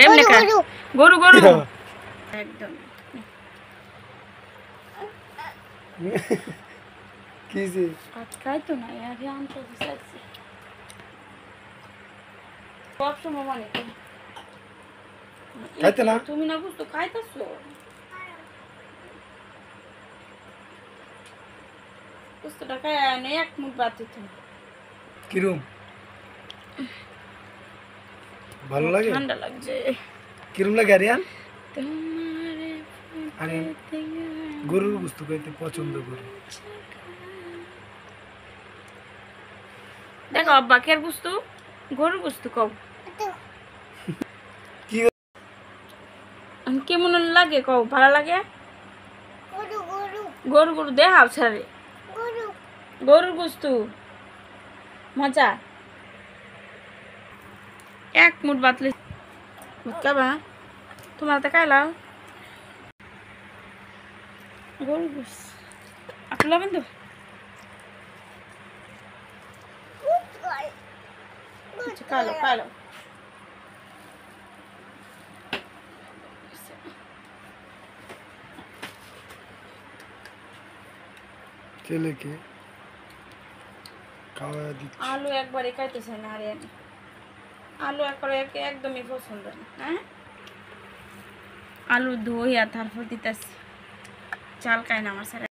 এমনি খায় গরু গরু একদম কি যে আজকাই তো না আগে আনতে দিছি সব সময় মানে খাইতে না তুমি না বুঝতো খাইতেছো বুঝতো টাকা নেই এক মুঠ বাদ দিত কিরম ভালো লাগে ঠান্ডা লাগছে কিরম লাগে আরিয়ান আমি গরুর গোশত খাইতে পছন্দ করি দেখো আব্বা কে বুঝতো গরুর গোশত কও কি কেমন লাগে কও ভালো লাগে গরু গরু দেখাও ছাড়ে গরুর গোশত মজা এক মুঠ বাতলে কাবা তোমার তো খাইলাও গরুর গোশত আপনি লাবেন তো খাইলো খাইলো ছেলেকে খাওয়া দিচ্ছি আলু একবারে খাইতেছে না আরে আলু একবারে একদমই পছন্দ না হ্যাঁ আলু ধুইয়া তারপর দিতেছি চাল খায় না আমার